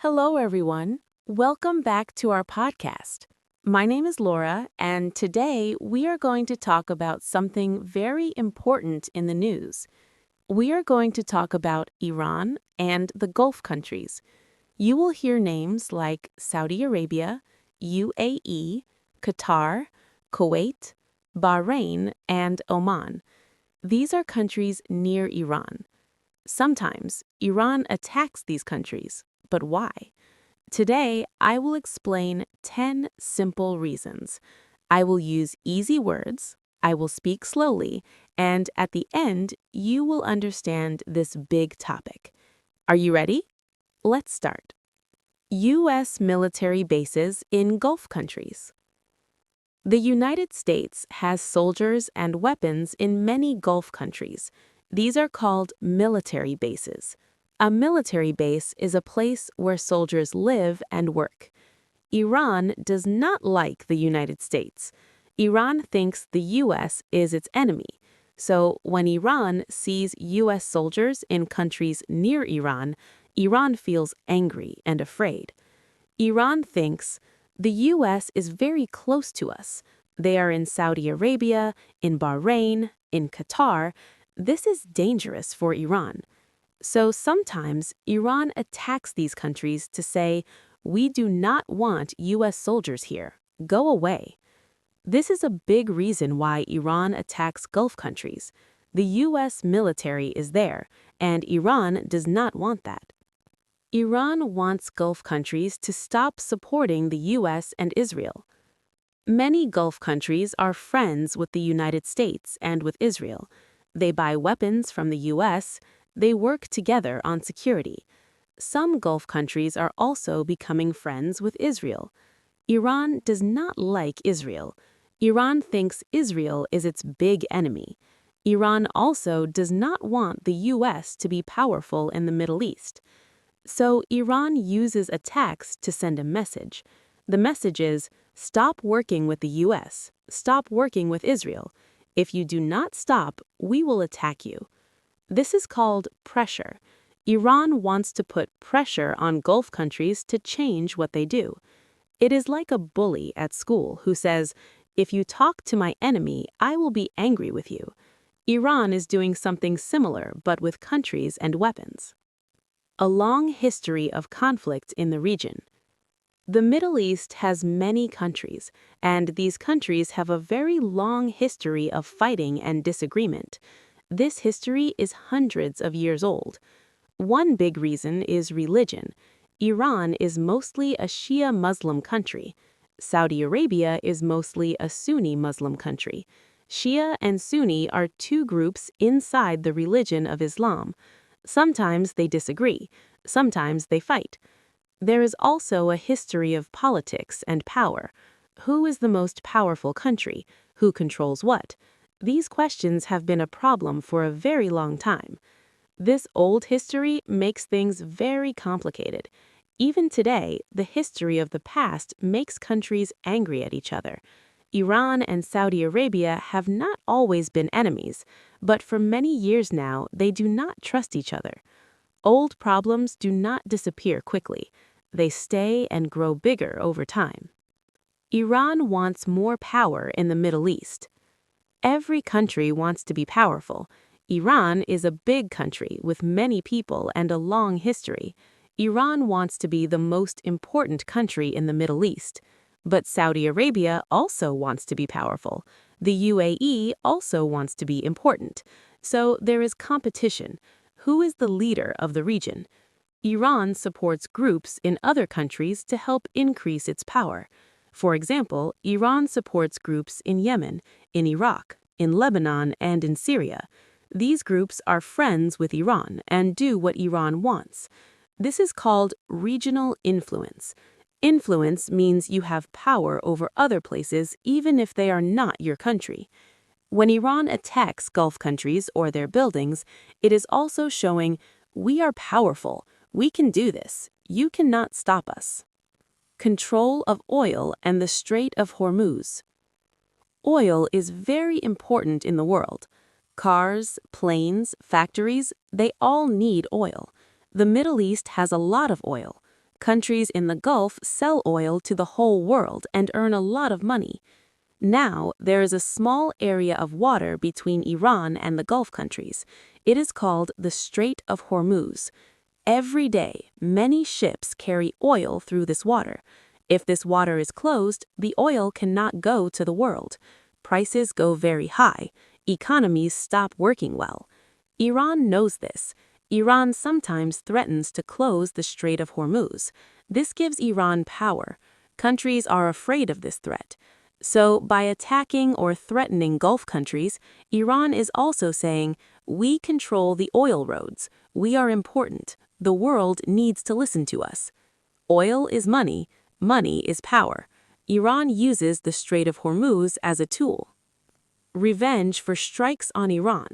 Hello, everyone. Welcome back to our podcast. My name is Laura, and today we are going to talk about something very important in the news. We are going to talk about Iran and the Gulf countries. You will hear names like Saudi Arabia, UAE, Qatar, Kuwait, Bahrain, and Oman. These are countries near Iran. Sometimes Iran attacks these countries, but why? Today, I will explain 10 simple reasons. I will use easy words, I will speak slowly, and at the end, you will understand this big topic. Are you ready? Let's start. U.S. military bases in Gulf countries. The United States has soldiers and weapons in many Gulf countries. These are called military bases. A military base is a place where soldiers live and work. Iran does not like the United States. Iran thinks the U.S. is its enemy. So when Iran sees U.S. soldiers in countries near Iran, Iran feels angry and afraid. Iran thinks the U.S. is very close to us. They are in Saudi Arabia, in Bahrain, in Qatar. This is dangerous for Iran. So sometimes Iran attacks these countries to say, we do not want U.S. soldiers here. Go away. This is a big reason why Iran attacks Gulf countries. The U.S. military is there, and Iran does not want that. Iran wants Gulf countries to stop supporting the U.S. and Israel. Many Gulf countries are friends with the United States and with Israel. They buy weapons from the U.S., they work together on security. Some Gulf countries are also becoming friends with Israel. Iran does not like Israel. Iran thinks Israel is its big enemy. Iran also does not want the U.S. to be powerful in the Middle East. So Iran uses attacks to send a message. The message is, stop working with the U.S., stop working with Israel. If you do not stop, we will attack you. This is called pressure. Iran wants to put pressure on Gulf countries to change what they do. It is like a bully at school who says, if you talk to my enemy, I will be angry with you. Iran is doing something similar, but with countries and weapons. A long history of conflict in the region. The Middle East has many countries, and these countries have a very long history of fighting and disagreement. This history is hundreds of years old. One big reason is religion. Iran is mostly a Shia Muslim country. Saudi Arabia is mostly a Sunni Muslim country. Shia and Sunni are two groups inside the religion of Islam. Sometimes they disagree, sometimes they fight. There is also a history of politics and power. Who is the most powerful country? Who controls what? These questions have been a problem for a very long time. This old history makes things very complicated. Even today, the history of the past makes countries angry at each other. Iran and Saudi Arabia have not always been enemies, but for many years now, they do not trust each other. Old problems do not disappear quickly. They stay and grow bigger over time. Iran wants more power in the Middle East. Every country wants to be powerful. Iran is a big country with many people and a long history. Iran wants to be the most important country in the Middle East. But Saudi Arabia also wants to be powerful. The UAE also wants to be important. So there is competition. Who is the leader of the region? Iran supports groups in other countries to help increase its power. For example, Iran supports groups in Yemen, in Iraq, in Lebanon, and in Syria. These groups are friends with Iran and do what Iran wants. This is called regional influence. Influence means you have power over other places even if they are not your country. When Iran attacks Gulf countries or their buildings, it is also showing, we are powerful, we can do this, you cannot stop us. Control of oil and the Strait of Hormuz. Oil is very important in the world. Cars, planes, factories, they all need oil. The Middle East has a lot of oil. Countries in the Gulf sell oil to the whole world and earn a lot of money. Now, there is a small area of water between Iran and the Gulf countries. It is called the Strait of Hormuz. Every day, many ships carry oil through this water. If this water is closed, the oil cannot go to the world. Prices go very high. Economies stop working well. Iran knows this. Iran sometimes threatens to close the Strait of Hormuz. This gives Iran power. Countries are afraid of this threat. So, by attacking or threatening Gulf countries, Iran is also saying, we control the oil roads. We are important. The world needs to listen to us. Oil is money. Money is power. Iran uses the Strait of Hormuz as a tool. Revenge for strikes on Iran.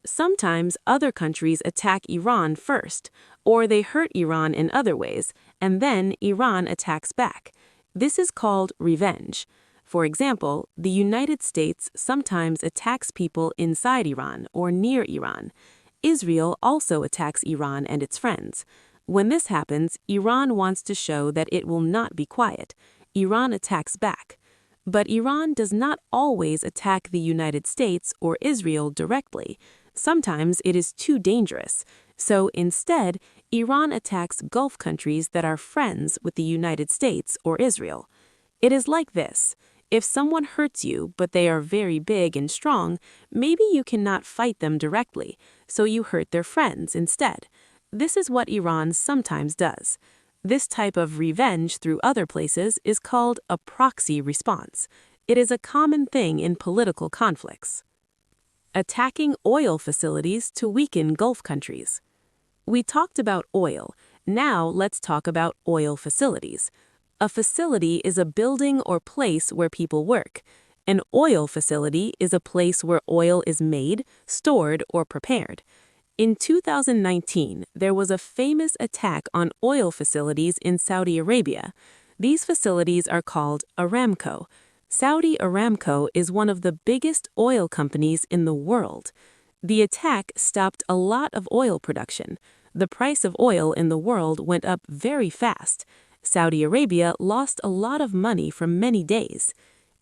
Sometimes other countries attack Iran first, or they hurt Iran in other ways, and then Iran attacks back. This is called revenge. For example, the United States sometimes attacks people inside Iran or near Iran. Israel also attacks Iran and its friends. When this happens, Iran wants to show that it will not be quiet. Iran attacks back. But Iran does not always attack the United States or Israel directly. Sometimes it is too dangerous. So instead, Iran attacks Gulf countries that are friends with the United States or Israel. It is like this. If someone hurts you, but they are very big and strong, maybe you cannot fight them directly, so you hurt their friends instead. This is what Iran sometimes does. This type of revenge through other places is called a proxy response. It is a common thing in political conflicts. Attacking oil facilities to weaken Gulf countries. We talked about oil. Now let's talk about oil facilities. A facility is a building or place where people work. An oil facility is a place where oil is made, stored, or prepared. In 2019, there was a famous attack on oil facilities in Saudi Arabia. These facilities are called Aramco. Saudi Aramco is one of the biggest oil companies in the world. The attack stopped a lot of oil production. The price of oil in the world went up very fast. Saudi Arabia lost a lot of money for many days.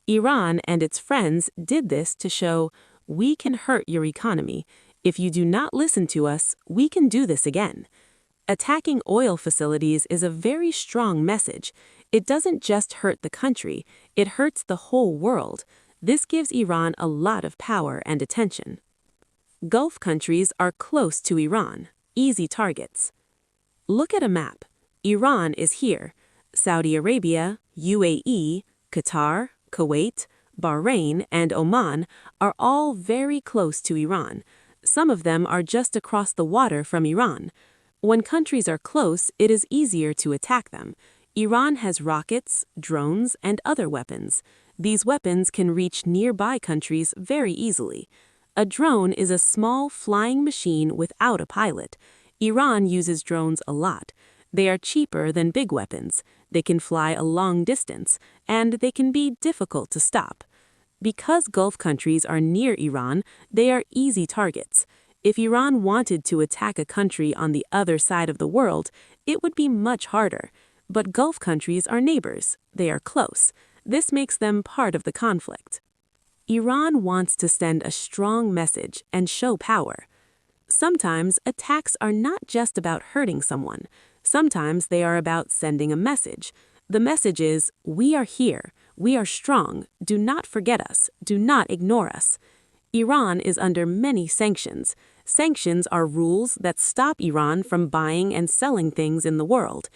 Iran and its friends did this to show, we can hurt your economy. If you do not listen to us, we can do this again. Attacking oil facilities is a very strong message. It doesn't just hurt the country, it hurts the whole world. This gives Iran a lot of power and attention. Gulf countries are close to Iran, easy targets. Look at a map. Iran is here. Saudi Arabia, UAE, Qatar, Kuwait, Bahrain, and Oman are all very close to Iran. Some of them are just across the water from Iran. When countries are close, it is easier to attack them. Iran has rockets, drones, and other weapons. These weapons can reach nearby countries very easily. A drone is a small flying machine without a pilot. Iran uses drones a lot. They are cheaper than big weapons, they can fly a long distance, and they can be difficult to stop. Because Gulf countries are near Iran, they are easy targets. If Iran wanted to attack a country on the other side of the world, it would be much harder. But Gulf countries are neighbors. They are close. This makes them part of the conflict. Iran wants to send a strong message and show power. Sometimes attacks are not just about hurting someone. Sometimes they are about sending a message. The message is, we are here, we are strong, do not forget us, do not ignore us. Iran is under many sanctions. Sanctions are rules that stop Iran from buying and selling things in the world.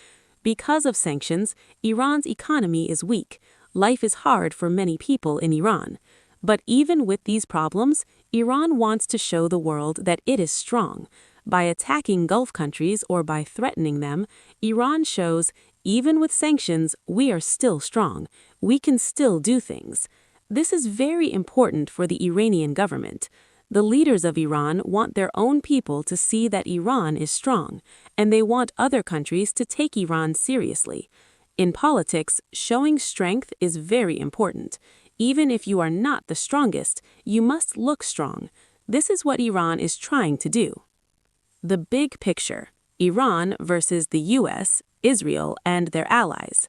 Because of sanctions, Iran's economy is weak. Life is hard for many people in Iran. But even with these problems, Iran wants to show the world that it is strong. By attacking Gulf countries or by threatening them, Iran shows, even with sanctions, we are still strong. We can still do things. This is very important for the Iranian government. The leaders of Iran want their own people to see that Iran is strong, and they want other countries to take Iran seriously. In politics, showing strength is very important. Even if you are not the strongest, you must look strong. This is what Iran is trying to do. The big picture, Iran versus the US, Israel and their allies.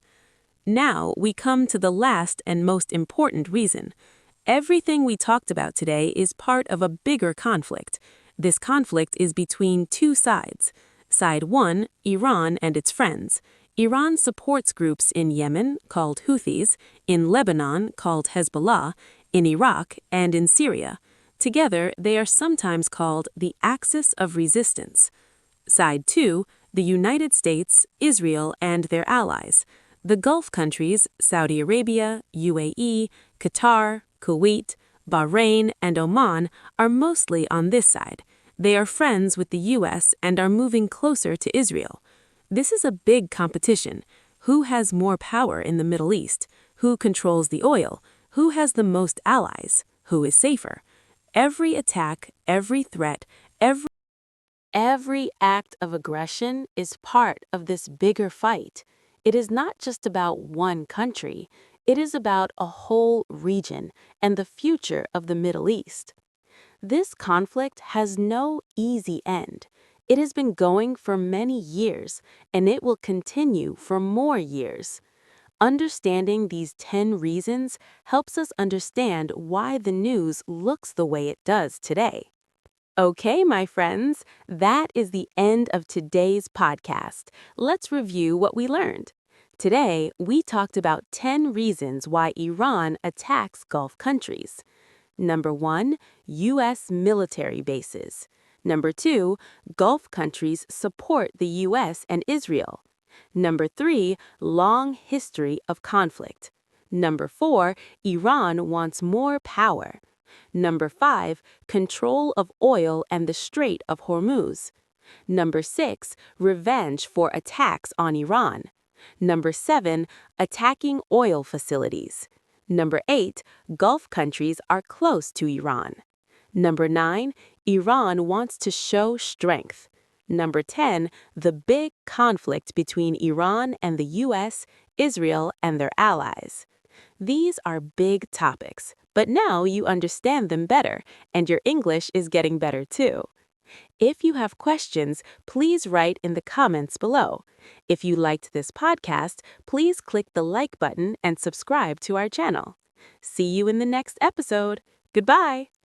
Now we come to the last and most important reason. Everything we talked about today is part of a bigger conflict. This conflict is between two sides. Side 1, Iran and its friends. Iran supports groups in Yemen, called Houthis, in Lebanon, called Hezbollah, in Iraq, and in Syria. Together, they are sometimes called the axis of resistance. Side 2, the United States, Israel, and their allies. The Gulf countries, Saudi Arabia, UAE, Qatar, Kuwait, Bahrain, and Oman, are mostly on this side. They are friends with the U.S. and are moving closer to Israel. This is a big competition. Who has more power in the Middle East? Who controls the oil? Who has the most allies? Who is safer? Every attack, every threat, every act of aggression is part of this bigger fight. It is not just about one country. It is about a whole region and the future of the Middle East. This conflict has no easy end. It has been going for many years, and it will continue for more years. Understanding these 10 reasons helps us understand why the news looks the way it does today. Okay, my friends, that is the end of today's podcast. Let's review what we learned. Today, we talked about 10 reasons why Iran attacks Gulf countries. Number 1, U.S. military bases. Number 2, Gulf countries support the U.S. and Israel. Number 3, long history of conflict. Number 4, Iran wants more power. Number 5, control of oil and the Strait of Hormuz. Number 6, revenge for attacks on Iran. Number 7, attacking oil facilities. Number 8, Gulf countries are close to Iran. Number 9, Iran wants to show strength. Number 10, the big conflict between Iran and the U.S., Israel, and their allies. These are big topics, but now you understand them better, and your English is getting better too. If you have questions, please write in the comments below. If you liked this podcast, please click the like button and subscribe to our channel. See you in the next episode. Goodbye!